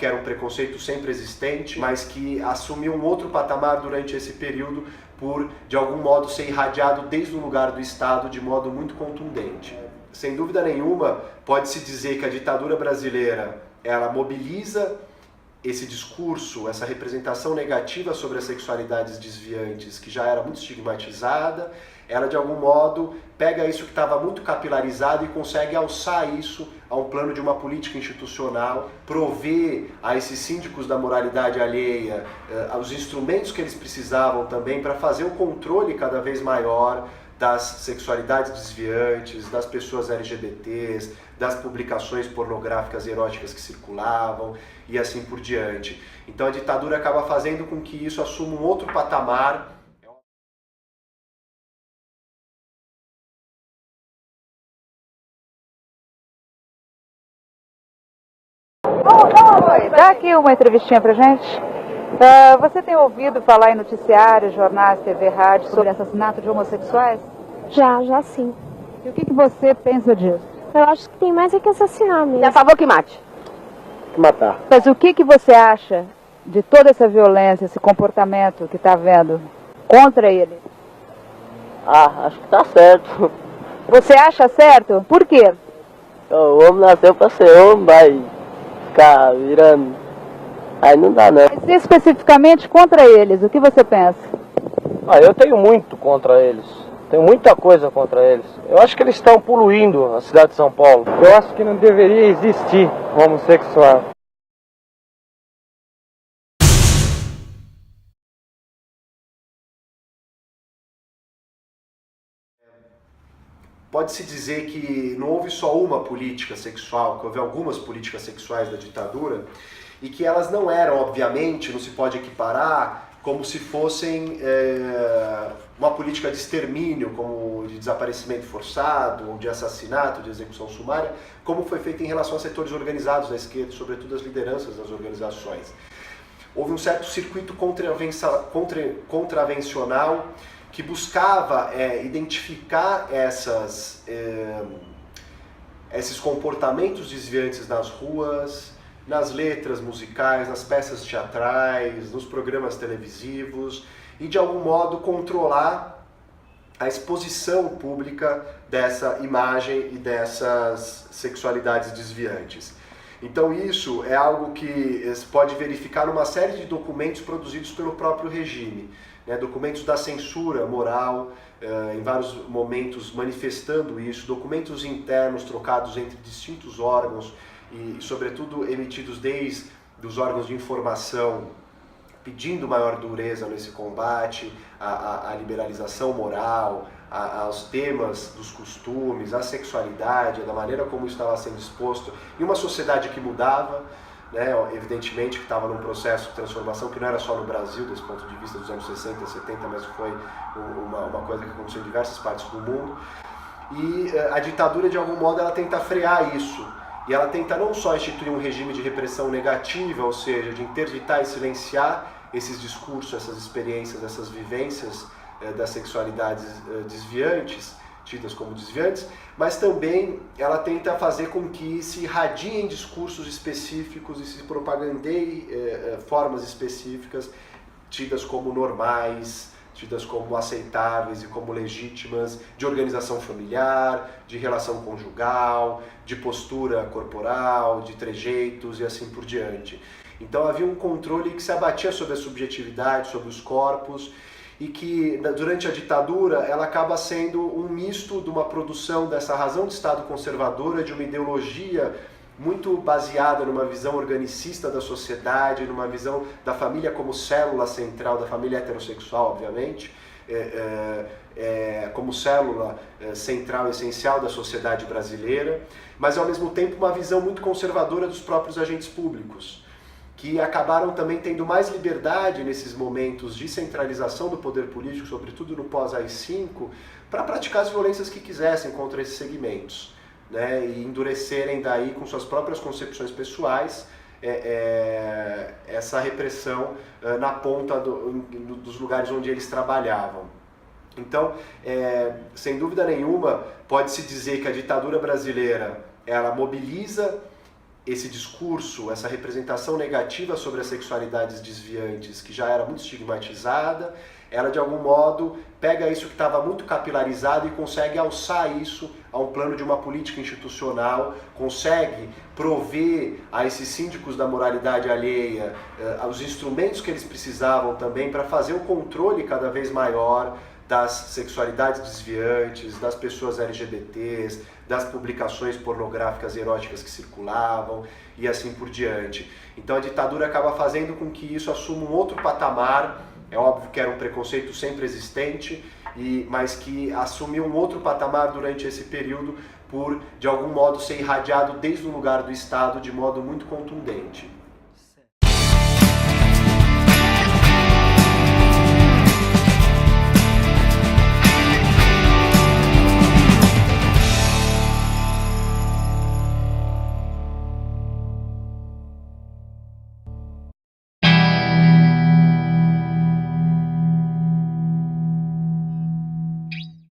que era um preconceito sempre existente, mas que assumiu um outro patamar durante esse período por, de algum modo, ser irradiado desde o lugar do Estado de modo muito contundente. Sem dúvida nenhuma, pode-se dizer que a ditadura brasileira, ela mobiliza esse discurso, essa representação negativa sobre as sexualidades desviantes, que já era muito estigmatizada, ela de algum modo pega isso que estava muito capilarizado e consegue alçar isso a um plano de uma política institucional, prover a esses síndicos da moralidade alheia os instrumentos que eles precisavam também para fazer um controle cada vez maior das sexualidades desviantes, das pessoas LGBTs, das publicações pornográficas e eróticas que circulavam e assim por diante. Então a ditadura acaba fazendo com que isso assuma um outro patamar. Oi, dá aqui uma entrevistinha pra gente. Você tem ouvido falar em noticiários, jornais, TV, rádio sobre assassinato de homossexuais? Já sim. E o que você pensa disso? Eu acho que tem mais é que assassinar mesmo. É a favor que mate. Que matar. Mas o que você acha de toda essa violência, esse comportamento que está havendo contra ele? Acho que tá certo. Você acha certo? Por quê? O homem nasceu pra ser homem, vai ficar virando. Aí não dá, não. Mas especificamente contra eles, o que você pensa? Eu tenho muito contra eles. Tenho muita coisa contra eles. Eu acho que eles estão poluindo a cidade de São Paulo. Eu acho que não deveria existir homossexual. Pode-se dizer que não houve só uma política sexual, que houve algumas políticas sexuais da ditadura, e que elas não eram, obviamente, não se pode equiparar como se fossem uma política de extermínio, como de desaparecimento forçado, ou de assassinato, de execução sumária, como foi feito em relação a setores organizados da esquerda, sobretudo as lideranças das organizações. Houve um certo circuito contravencional que buscava identificar esses comportamentos desviantes nas ruas, nas letras musicais, nas peças teatrais, nos programas televisivos e de algum modo controlar a exposição pública dessa imagem e dessas sexualidades desviantes. Então isso é algo que se pode verificar numa série de documentos produzidos pelo próprio regime, né? Documentos da censura moral, em vários momentos manifestando isso, documentos internos trocados entre distintos órgãos e sobretudo emitidos desde os órgãos de informação, pedindo maior dureza nesse combate, à liberalização moral, aos temas dos costumes, à sexualidade, da maneira como estava sendo exposto, em uma sociedade que mudava, né, evidentemente que estava num processo de transformação que não era só no Brasil, desse ponto de vista dos anos 60, 70, mas foi uma coisa que aconteceu em diversas partes do mundo. E a ditadura, de algum modo, ela tenta frear isso. E ela tenta não só instituir um regime de repressão negativa, ou seja, de interditar e silenciar esses discursos, essas experiências, essas vivências das sexualidades desviantes, tidas como desviantes, mas também ela tenta fazer com que se irradiem discursos específicos e se propagandeiem formas específicas tidas como normais, tidas como aceitáveis e como legítimas, de organização familiar, de relação conjugal, de postura corporal, de trejeitos e assim por diante. Então havia um controle que se abatia sobre a subjetividade, sobre os corpos, e que durante a ditadura ela acaba sendo um misto de uma produção dessa razão de Estado conservadora, de uma ideologia muito baseada numa visão organicista da sociedade, numa visão da família como célula central, da família heterossexual, obviamente, como célula central, essencial da sociedade brasileira, mas ao mesmo tempo uma visão muito conservadora dos próprios agentes públicos, que acabaram também tendo mais liberdade nesses momentos de centralização do poder político, sobretudo no pós-AI-5, para praticar as violências que quisessem contra esses segmentos, né, e endurecerem daí com suas próprias concepções pessoais essa repressão na ponta dos lugares onde eles trabalhavam. Então, sem dúvida nenhuma, pode-se dizer que a ditadura brasileira ela mobiliza esse discurso, essa representação negativa sobre as sexualidades desviantes, que já era muito estigmatizada, ela de algum modo pega isso que estava muito capilarizado e consegue alçar isso a um plano de uma política institucional, consegue prover a esses síndicos da moralidade alheia os instrumentos que eles precisavam também para fazer o controle cada vez maior das sexualidades desviantes, das pessoas LGBTs, das publicações pornográficas eróticas que circulavam e assim por diante. Então a ditadura acaba fazendo com que isso assuma um outro patamar. É óbvio que era um preconceito sempre existente, mas que assumiu um outro patamar durante esse período por, de algum modo, ser irradiado desde o lugar do Estado de modo muito contundente.